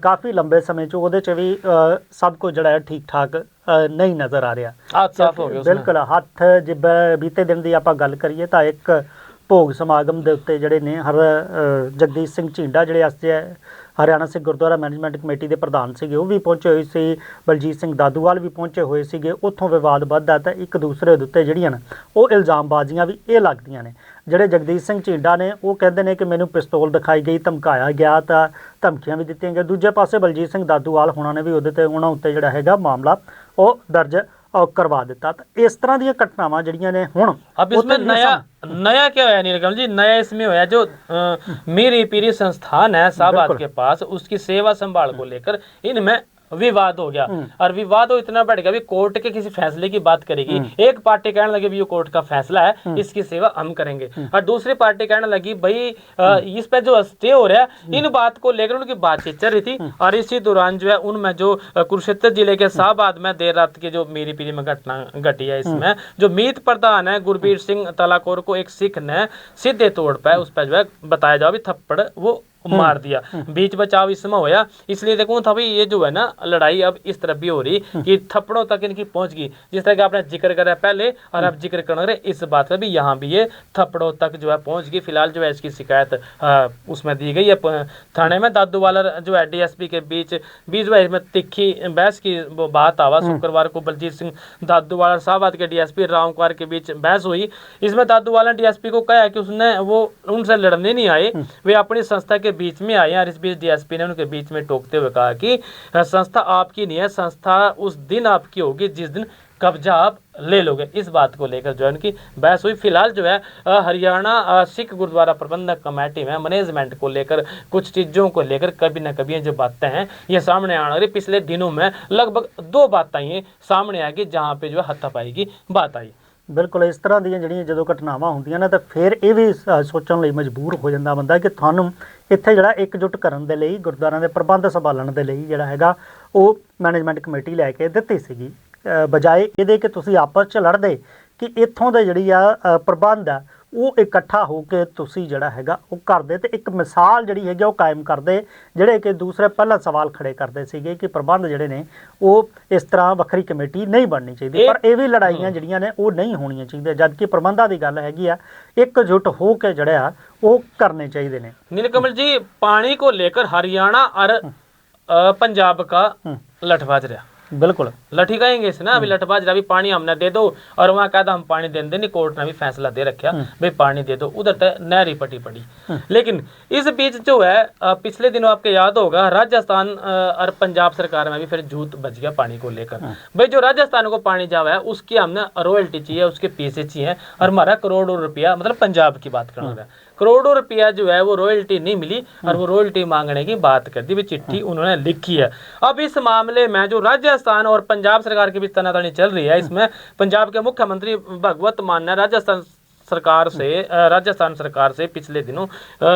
ਕਾਫੀ ਲੰਬੇ ਸਮੇਂ 'ਚ ਉਹਦੇ 'ਚ ਵੀ ਸਭ ਕੁਝ ਜਿਹੜਾ ਹੈ ਠੀਕ ਠਾਕ ਨਹੀਂ ਨਜ਼ਰ ਆ ਰਿਹਾ। हाथ साफ हो गया उसमें। ਬਿਲਕੁਲ ਹੱਥ ਜਿੱਦਾਂ ਬੀਤੇ ਦਿਨ ਦੀ ਆਪਾਂ ਗੱਲ ਕਰੀਏ ਤਾਂ ਇੱਕ ਭੋਗ ਸਮਾਗਮ ਦੇ ਉੱਤੇ ਜਿਹੜੇ ਨੇ ਜਗਦੀਸ਼ ਸਿੰਘ ਝੀਂਡਾ ਜਿਹੜੇ ਅੱਜ ਹਰਿਆਣਾ ਸਿੱਖ ਗੁਰਦੁਆਰਾ ਮੈਨੇਜਮੈਂਟ ਕਮੇਟੀ ਦੇ ਪ੍ਰਧਾਨ ਸੀਗੇ ਉਹ ਵੀ ਪਹੁੰਚੇ ਹੋਏ ਸੀ, ਬਲਜੀਤ ਸਿੰਘ ਦਾਦੂਵਾਲ ਵੀ ਪਹੁੰਚੇ ਹੋਏ ਸੀਗੇ। ਉੱਥੋਂ ਵਿਵਾਦ ਵੱਧਦਾ ਤਾਂ ਇੱਕ ਦੂਸਰੇ ਦੇ ਉੱਤੇ ਜਿਹੜੀਆਂ ਨੇ ਉਹ ਇਲਜ਼ਾਮਬਾਜ਼ੀਆਂ ਵੀ ਇਹ ਲੱਗਦੀਆਂ ਨੇ। ਜਿਹੜੇ ਜਗਦੀਸ਼ ਸਿੰਘ ਝੀਂਡਾ ਨੇ ਉਹ ਕਹਿੰਦੇ ਨੇ ਕਿ ਮੈਨੂੰ ਪਿਸਤੌਲ ਦਿਖਾਈ ਗਈ, ਧਮਕਾਇਆ ਗਿਆ, ਤਾਂ ਧਮਕੀਆਂ ਵੀ ਦਿੱਤੀਆਂ ਗਈਆਂ। ਦੂਜੇ ਪਾਸੇ ਬਲਜੀਤ ਸਿੰਘ ਦਾਦੂਵਾਲ ਹੋਣਾ ਨੇ ਵੀ ਉਹਦੇ ਤੇ ਉਹਨਾਂ ਉੱਤੇ ਜਿਹੜਾ ਹੈਗਾ ਮਾਮਲਾ ਉਹ ਦਰਜ करवा दिता। तो इस तरह दी घटनावां जड़ियां ने हुण अब इसमें नया क्या होया नीलकमल जी? नया इसमें होया जो मीरी पीरी संस्थान है साहबाद के पास, उसकी सेवा संभाल को लेकर इनमें विवाद हो गया। और विवाद हो इतना बढ़ गया भी कोर्ट के किसी फैसले की बात करेगी। एक पार्टी कहने लगी भी ये कोर्ट का फैसला है, इसकी सेवा हम करेंगे, और दूसरी पार्टी कहने लगी भाई इस पे जो स्टे हो रहा है इन बात को लेकर उनकी बातचीत चल रही थी। और इसी दौरान जो है उनमें जो कुरुक्षेत्र जिले के शाहबाद में देर रात की जो मीरी पीरी में घटना घटी है, इसमें जो मीत प्रधान है गुरबीर सिंह तलाकोर को एक सिख ने सीधे तौर पर उस पर जो है बताया जाओ भी थप्पड़ वो मार दिया। बीच बचाव इसमें होया, इसलिए देखूं था भाई ये जो है ना लड़ाई अब इस तरफ भी हो रही कि थप्पड़ों तक इनकी पहुंच गई। जिस तरह का आपने जिक्र करा पहले और अब जिक्र कर रहे इस बात का भी, यहाँ भी ये थप्पड़ों तक जो है पहुंच गई। फिलहाल जो है इसकी शिकायत उसमें दी गई है थाने में। दादूवाला जो है डीएसपी के बीच जो है इसमें तिखी बहस की बात आवा। शुक्रवार को बलजीत सिंह दादूवाला साहबाद के डीएसपी राम कुमार के बीच बहस हुई। इसमें दादूवाला डीएसपी को कहा कि उसने वो उनसे लड़ने नहीं आए, वे अपनी संस्था के बीच में आए। और इस बीच डीएसपी ने उनके बीच में टोकते हुए कहा कि संस्था आपकी नहीं है, संस्था उस दिन आपकी होगी जिस दिन कब्जा आप ले लोगे। इस बात को लेकर जो है उनकी बहस हुई। फिलहाल जो है हरियाणा सिख गुरुद्वारा प्रबंधक कमेटी में मैनेजमेंट को लेकर कुछ चीज़ों को लेकर कभी ना कभी जो बातें हैं ये सामने आने लगी। पिछले दिनों में लगभग 2 बातें ये सामने आ गई जहाँ पे जो है हत्थापाई की बात आई। बिल्कुल इस तरह ਦੀਆਂ ਜਿਹੜੀਆਂ ਜਦੋਂ ਘਟਨਾਵਾਂ ਹੁੰਦੀਆਂ ਨੇ ਤਾਂ ਫਿਰ ਇਹ ਵੀ ਸੋਚਣ ਲਈ ਮਜਬੂਰ ਹੋ ਜਾਂਦਾ ਬੰਦਾ ਕਿ ਤੁਹਾਨੂੰ ਇੱਥੇ ਜਿਹੜਾ ਇਕਜੁੱਟ ਕਰਨ ਦੇ ਲਈ ਗੁਰਦੁਆਰਿਆਂ ਦੇ ਪ੍ਰਬੰਧ ਸੰਭਾਲਣ ਦੇ ਲਈ ਜਿਹੜਾ ਹੈਗਾ ਉਹ ਮੈਨੇਜਮੈਂਟ ਕਮੇਟੀ ਲੈ ਕੇ ਦਿੱਤੀ ਸੀਗੀ, ਬਜਾਏ ਇਹਦੇ ਕਿ ਤੁਸੀਂ ਆਪਸ 'ਚ ਲੜਦੇ ਕਿ ਇੱਥੋਂ ਦੇ ਜਿਹੜੀ ਆ ਪ੍ਰਬੰਧ ਆ ਉਹ ਇਕੱਠਾ ਹੋ ਕੇ ਤੁਸੀਂ ਜਿਹੜਾ ਹੈਗਾ ਉਹ ਕਰਦੇ ਤੇ ਇੱਕ ਮਿਸਾਲ ਜਿਹੜੀ ਹੈਗੀ ਉਹ ਕਾਇਮ ਕਰਦੇ, ਜਿਹੜੇ ਕਿ ਦੂਸਰੇ ਪਹਿਲਾਂ ਸਵਾਲ ਖੜੇ ਕਰਦੇ ਸੀਗੇ ਕਿ ਪ੍ਰਬੰਧ ਜਿਹੜੇ ਨੇ ਉਹ ਇਸ ਤਰ੍ਹਾਂ ਵੱਖਰੀ ਕਮੇਟੀ ਨਹੀਂ ਬਣਨੀ ਚਾਹੀਦੀ। ਪਰ ਇਹ ਵੀ ਲੜਾਈਆਂ ਜਿਹੜੀਆਂ ਨੇ ਉਹ ਨਹੀਂ ਹੋਣੀਆਂ ਚਾਹੀਦੀਆਂ, ਜਦ ਕਿ ਪ੍ਰਬੰਧਾਂ ਦੀ ਗੱਲ ਹੈਗੀ ਆ एकजुट हो के जड़ा वो करने चाहिए ने। नीलकमल जी पानी को लेकर हरियाणा और पंजाब का लठबाज रहा, बिल्कुल लठी कहेंगे इसे ना, अभी लठबाज रहा भी पानी हमने दे दो और वहाँ कहता हम पानी दे दें, कोर्ट ने भी फैसला दे रखा भाई पानी दे दो, उधर तक नहरी पटी पड़ी। लेकिन इस बीच जो है पिछले दिनों आपके याद होगा राजस्थान और पंजाब सरकार में भी फिर झूठ बच गया पानी को लेकर। भाई जो राजस्थान को पानी जावा है उसकी हमने रॉयल्टी चाहिए, उसके पैसे चाहिए, और हमारा करोड़ों रुपया, मतलब पंजाब की बात कर रहा है, करोड़ों रुपया जो है वो रॉयल्टी नहीं मिली और वो रॉयल्टी मांगने की बात कर दी, चिट्ठी उन्होंने लिखी है। अब इस मामले में जो राज्य राजस्थान और पंजाब सरकार के बीच तनातनी चल रही है। इसमें पंजाब के मुख्यमंत्री भगवत मान ने राजस्थान सरकार से पिछले दिनों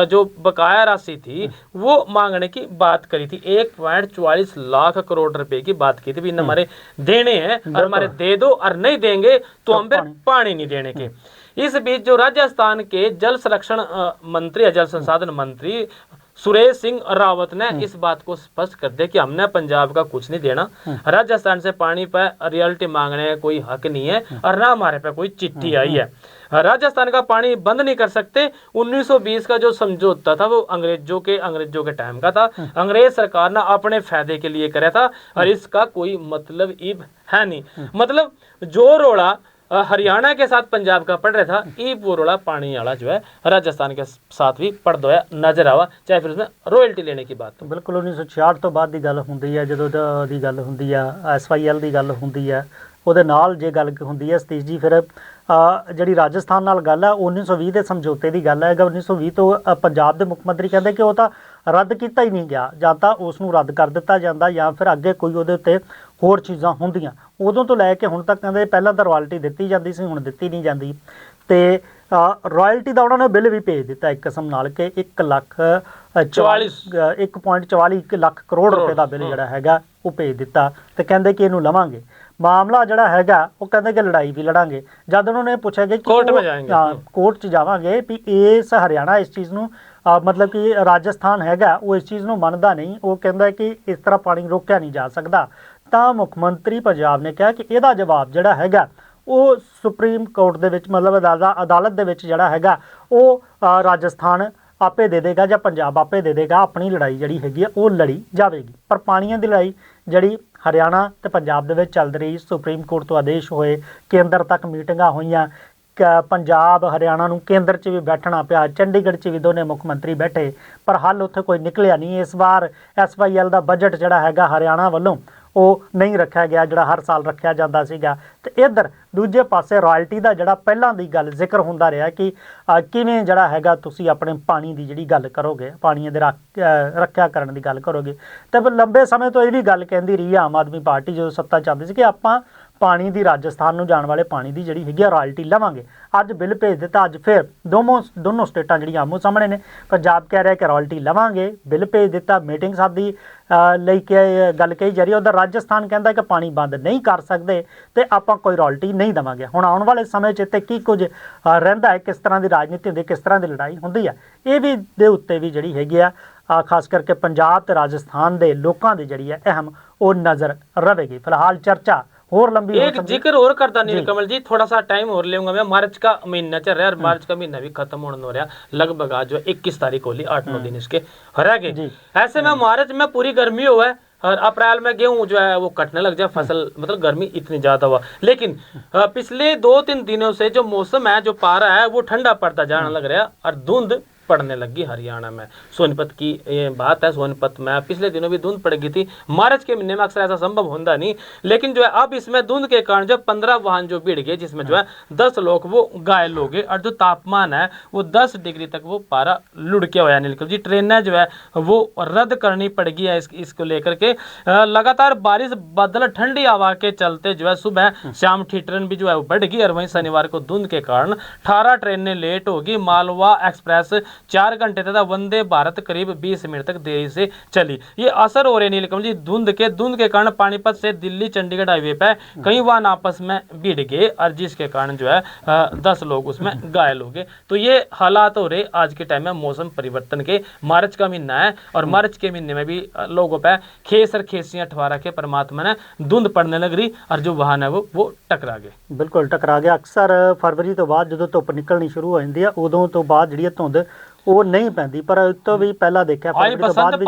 जो बकाया राशि थी वो मांगने की बात करी थी। 1.44 लाख करोड़ रुपए की बात की थी भी हमारे देने हैं और हमारे दे दो, और नहीं देंगे तो हम फिर पानी नहीं देने के। इस बीच जो राजस्थान के जल संरक्षण मंत्री या जल संसाधन मंत्री सुरेश सिंह रावत ने इस बात को स्पष्ट कर दिया कि हमने पंजाब का कुछ नहीं देना, राजस्थान से पानी पर रियल्टी मांगने का कोई हक नहीं है और ना हमारे पे कोई चिट्ठी आई है। राजस्थान का पानी बंद नहीं कर सकते। 1920 का जो समझौता था वो अंग्रेजों के टाइम का था। अंग्रेज सरकार ने अपने फायदे के लिए करा था और इसका कोई मतलब इब है नहीं। मतलब जो रोड़ा हरियाणा के साथ पंजाब का पड़ रहा था, ई वो रोड़ा पानी वाला जो है राजस्थान के साथ भी पड़ दोया नजर आवा, चाहे फिर उसमें रॉयल्टी लेने की बात हो। बिल्कुल 1966 ਤੋਂ ਬਾਅਦ ਦੀ ਗੱਲ ਹੁੰਦੀ ਹੈ, ਜਦੋਂ ਦੀ ਗੱਲ ਹੁੰਦੀ ਆ SYL ਦੀ ਗੱਲ ਹੁੰਦੀ ਹੈ, ਉਹਦੇ ਨਾਲ ਜੇ ਗੱਲ ਹੁੰਦੀ ਹੈ ਸਤੀਸ਼ ਜੀ, ਫਿਰ ਜਿਹੜੀ ਰਾਜਸਥਾਨ ਨਾਲ ਗੱਲ ਹੈ 1920 ਦੇ ਸਮਝੌਤੇ ਦੀ ਗੱਲ ਹੈਗਾ। 1920 ਤੋਂ ਪੰਜਾਬ ਦੇ ਮੁੱਖ ਮੰਤਰੀ ਕਹਿੰਦੇ ਕਿ ਉਹ ਤਾਂ ਰੱਦ ਕੀਤਾ ਹੀ ਨਹੀਂ ਗਿਆ, ਜਾਂ ਤਾਂ ਉਸ ਨੂੰ ਰੱਦ ਕਰ ਦਿੱਤਾ ਜਾਂਦਾ ਜਾਂ ਫਿਰ ਅੱਗੇ ਕੋਈ ਉਹਦੇ ਉੱਤੇ ਹੋਰ ਚੀਜ਼ਾਂ ਹੁੰਦੀਆਂ। ਉਦੋਂ ਤੋਂ ਲੈ ਕੇ ਹੁਣ ਤੱਕ ਕਹਿੰਦੇ ਪਹਿਲਾਂ ਤਾਂ ਰਾਇਲਟੀ ਦਿੱਤੀ ਜਾਂਦੀ ਸੀ, ਹੁਣ ਦਿੱਤੀ ਨਹੀਂ ਜਾਂਦੀ। ਤੇ ਰਾਇਲਟੀ ਦਾ ਉਹਨਾਂ ਨੇ ਬਿੱਲ ਵੀ ਭੇਜ ਦਿੱਤਾ ਇੱਕ ਕਿਸਮ ਨਾਲ ਕਿ 1.44 ਲੱਖ ਕਰੋੜ ਰੁਪਏ ਦਾ ਬਿੱਲ ਜਿਹੜਾ ਹੈਗਾ ਉਹ ਭੇਜ ਦਿੱਤਾ ਤੇ ਕਹਿੰਦੇ ਕਿ ਇਹਨੂੰ ਲਵਾਂਗੇ। ਮਾਮਲਾ ਜਿਹੜਾ ਹੈਗਾ ਉਹ ਕਹਿੰਦੇ ਕਿ ਲੜਾਈ ਵੀ ਲੜਾਂਗੇ। ਜਦ ਉਹਨਾਂ ਨੇ ਪੁੱਛਿਆ ਕਿ ਕੋਰਟ 'ਚ ਜਾਵਾਂਗੇ ਵੀ ਇਸ ਹਰਿਆਣਾ ਇਸ ਚੀਜ਼ ਨੂੰ ਮਤਲਬ ਕਿ ਰਾਜਸਥਾਨ ਹੈਗਾ ਉਹ ਇਸ ਚੀਜ਼ ਨੂੰ ਮੰਨਦਾ ਨਹੀਂ, ਉਹ ਕਹਿੰਦਾ ਕਿ ਇਸ ਤਰ੍ਹਾਂ ਪਾਣੀ ਰੋਕਿਆ ਨਹੀਂ ਜਾ ਸਕਦਾ। ਤਾਂ ਮੁੱਖ ਮੰਤਰੀ ਪੰਜਾਬ ਨੇ ਕਿਹਾ ਕਿ ਇਹਦਾ ਜਵਾਬ ਜਿਹੜਾ ਹੈਗਾ ਉਹ ਸੁਪਰੀਮ ਕੋਰਟ ਦੇ ਵਿੱਚ ਮਤਲਬ ਅਦਾਲਤ ਦੇ ਵਿੱਚ ਜਿਹੜਾ ਹੈਗਾ ਉਹ ਰਾਜਸਥਾਨ ਆਪੇ ਦੇ ਦੇਗਾ ਜਾਂ ਪੰਜਾਬ ਆਪੇ ਦੇ ਦੇਗਾ। ਆਪਣੀ ਲੜਾਈ ਜਿਹੜੀ ਹੈਗੀ ਆ ਉਹ ਲੜੀ ਜਾਵੇਗੀ। ਪਰ ਪਾਣੀਆਂ ਦੀ ਲੜਾਈ ਜਿਹੜੀ ਹਰਿਆਣਾ ਤੇ ਪੰਜਾਬ ਦੇ ਵਿੱਚ ਚੱਲ ਰਹੀ, ਸੁਪਰੀਮ ਕੋਰਟ ਤੋਂ ਆਦੇਸ਼ ਹੋਏ, ਕੇਂਦਰ ਤੱਕ ਮੀਟਿੰਗਾਂ ਹੋਈਆਂ, ਪੰਜਾਬ ਹਰਿਆਣਾ ਨੂੰ ਕੇਂਦਰ 'ਚ ਵੀ ਬੈਠਣਾ ਪਿਆ, ਚੰਡੀਗੜ੍ਹ 'ਚ ਵੀ ਦੋਨੇ ਮੁੱਖ ਮੰਤਰੀ ਬੈਠੇ, ਪਰ ਹੱਲ ਉੱਥੇ ਕੋਈ ਨਿਕਲਿਆ ਨਹੀਂ। ਇਸ ਵਾਰ SYL ਦਾ ਬਜਟ ਜਿਹੜਾ ਹੈਗਾ ਹਰਿਆਣਾ ਵੱਲੋਂ ਉਹ ਨਹੀਂ ਰੱਖਿਆ ਗਿਆ ਜਿਹੜਾ ਹਰ ਸਾਲ ਰੱਖਿਆ ਜਾਂਦਾ ਸੀਗਾ। ਤੇ ਇੱਧਰ ਦੂਜੇ ਪਾਸੇ ਰਾਇਲਟੀ ਦਾ ਜਿਹੜਾ ਪਹਿਲਾਂ ਦੀ ਗੱਲ ਜ਼ਿਕਰ ਹੁੰਦਾ ਰਿਹਾ ਕਿ ਕਿਵੇਂ ਜਿਹੜਾ ਹੈਗਾ ਤੁਸੀਂ ਆਪਣੇ ਪਾਣੀ ਦੀ ਜਿਹੜੀ ਗੱਲ ਕਰੋਗੇ, ਪਾਣੀਆਂ ਦੇ ਰੱਖਿਆ ਕਰਨ ਦੀ ਗੱਲ ਕਰੋਗੇ। ਤੇ ਲੰਬੇ ਸਮੇਂ ਤੋਂ ਇਹ ਵੀ ਗੱਲ ਕਹਿੰਦੀ ਰਹੀ ਆਮ ਆਦਮੀ ਪਾਰਟੀ ਜਦੋਂ ਸੱਤਾ ਚਾਹੁੰਦੀ ਸੀ ਕਿ ਆਪਾਂ ਪਾਣੀ ਦੀ ਰਾਜਸਥਾਨ ਨੂੰ ਜਾਣ ਵਾਲੇ ਪਾਣੀ ਦੀ ਜਿਹੜੀ ਹੈਗੀ ਆ ਰਾਇਲਟੀ ਲਵਾਂਗੇ। ਅੱਜ ਬਿੱਲ ਭੇਜ ਦਿੱਤਾ, ਅੱਜ ਫਿਰ ਦੋਨੋਂ ਸਟੇਟਾਂ ਜਿਹੜੀਆਂ ਆਮੋ ਸਾਹਮਣੇ ਨੇ। ਪੰਜਾਬ ਕਹਿ ਰਿਹਾ ਕਿ ਰਾਇਲਟੀ ਲਵਾਂਗੇ, ਬਿੱਲ ਭੇਜ ਦਿੱਤਾ, ਮੀਟਿੰਗ ਸਾਦੀ ਲਈ ਕਿ ਗੱਲ ਕਹੀ ਜਾ ਰਹੀ ਹੈ। ਉੱਧਰ ਰਾਜਸਥਾਨ ਕਹਿੰਦਾ ਕਿ ਪਾਣੀ ਬੰਦ ਨਹੀਂ ਕਰ ਸਕਦੇ ਤੇ ਆਪਾਂ ਕੋਈ ਰਾਇਲਟੀ ਨਹੀਂ ਦੇਵਾਂਗੇ। ਹੁਣ ਆਉਣ ਵਾਲੇ ਸਮੇਂ 'ਚ ਇੱਥੇ ਕੀ ਕੁਝ ਰਹਿੰਦਾ ਹੈ, ਕਿਸ ਤਰ੍ਹਾਂ ਦੀ ਰਾਜਨੀਤੀ ਹੁੰਦੀ, ਕਿਸ ਤਰ੍ਹਾਂ ਦੀ ਲੜਾਈ ਹੁੰਦੀ ਹੈ, ਇਹ ਵੀ ਦੇ ਉੱਤੇ ਵੀ ਜਿਹੜੀ ਹੈਗੀ ਆ ਖਾਸ ਕਰਕੇ ਪੰਜਾਬ ਤੇ ਰਾਜਸਥਾਨ ਦੇ ਲੋਕਾਂ ਦੀ ਜਿਹੜੀ ਹੈ ਅਹਿਮ ਉਹ ਨਜ਼ਰ ਰਹੇਗੀ। ਫਿਲਹਾਲ ਚਰਚਾ और लंबी एक जिक्र और करता नीलकमल जी, थोड़ा सा टाइम और लूंगा मैं। मार्च का महीना चल रहा है और मार्च का महीना भी खत्म होने हो रहा, लगभग आज जो 21 तारीख होली, 8-9 दिन इसके रह गए। ऐसे में मार्च में पूरी गर्मी हुआ है और अप्रैल में गेहूं जो है वो कटने लग जाए, फसल मतलब गर्मी इतनी ज्यादा हुआ। लेकिन पिछले 2-3 दिनों से जो मौसम है, जो पारा है वो ठंडा पड़ता जाने लग रहा है और धुंध पड़ने लगी हरियाणा में। सोनीपत की ये बात है, सोनीपत में पिछले दिनों भी धुंध पड़ गई थी। मार्च के महीने में अक्सर ऐसा संभव होता नहीं, लेकिन जो है अब इसमें धुंध के कारण जो 15 वाहन जो भिड़ गए, जिसमें जो है 10 लोग वो घायल हो गए और जो तापमान है वो 10 डिग्री तक वो पारा लुढ़किया हुआ है। नीलकमल जी, ट्रेनें जो है वो रद्द करनी पड़ गई है इसको लेकर के। लगातार बारिश, बादल, ठंडी हवा के चलते जो है सुबह शाम ठिठरन भी जो है वो बढ़ गई और वहीं शनिवार को धुंध के कारण 18 ट्रेनें लेट होगी। मालवा एक्सप्रेस 4 घंटे तथा वंदे भारत करीब 20 मिनट तक देरी से चली। ये असर हो रहे नीलकमल जी धुंध के कारण पानीपत से दिल्ली चंडीगढ़ हाईवे पे कई वाहन आपस में भिड़ गए और जिसके कारण जो है 10 लोग उसमें घायल हो गए। तो ये हालात हो रहे आज के टाइम में मौसम परिवर्तन के। मार्च का महीना है और मार्च के महीने में भी लोगों पे खेस और खेसियां ठवा रखे परमात्मा ने, धुंध पड़ने लग रही और जो वाहन है वो टकरा गए। बिल्कुल टकरा गया। अक्सर फरवरी तो बाद जो धुप निकलनी शुरू हो जाती है उदों तो बाद जी धुंध ਉਹ ਨਹੀਂ ਪੈਂਦੀ, ਪਰ ਉਸ ਤੋਂ ਵੀ ਪਹਿਲਾਂ ਦੇਖਿਆ ਫਰਵਰੀ ਤੋਂ ਬਾਅਦ ਵੀ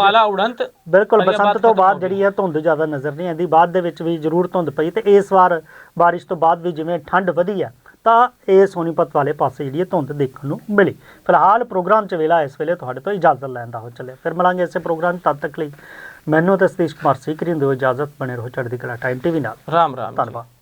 ਬਿਲਕੁਲ ਬਸੰਤ ਤੋਂ ਬਾਅਦ ਜਿਹੜੀ ਹੈ ਧੁੰਦ ਜ਼ਿਆਦਾ ਨਜ਼ਰ ਨਹੀਂ ਆਉਂਦੀ। ਬਾਅਦ ਦੇ ਵਿੱਚ ਵੀ ਜ਼ਰੂਰ ਧੁੰਦ ਪਈ ਤੇ ਇਸ ਵਾਰ ਬਾਰਿਸ਼ ਤੋਂ ਬਾਅਦ ਵੀ ਜਿਵੇਂ ਠੰਡ ਵਧੀ ਹੈ ਤਾਂ ਇਹ ਸੋਨੀਪਤ ਵਾਲੇ ਪਾਸੇ ਜਿਹੜੀ ਹੈ ਧੁੰਦ ਦੇਖਣ ਨੂੰ ਮਿਲੀ। ਫਿਲਹਾਲ ਪ੍ਰੋਗਰਾਮ 'ਚ ਵੇਲਾ ਇਸ ਵੇਲੇ ਤੁਹਾਡੇ ਤੋਂ ਇਜਾਜ਼ਤ ਲੈਣ ਦਾ ਹੋ ਚੱਲਿਆ। ਫਿਰ ਮਿਲਾਂਗੇ ਇਸੇ ਪ੍ਰੋਗਰਾਮ ਤਦ ਤੱਕ ਲਈ ਮੈਨੂੰ ਤੇ ਸਤੀਸ਼ ਕੁਮਾਰ ਸੀਕਰੀ ਦਿਓ ਇਜਾਜ਼ਤ। ਬਣੇ ਰਹੋ ਚੜ੍ਹਦੀ ਕਲਾ ਟਾਈਮ TV ਨਾਲ। ਰਾਮ ਰਾਮ, ਧੰਨਵਾਦ।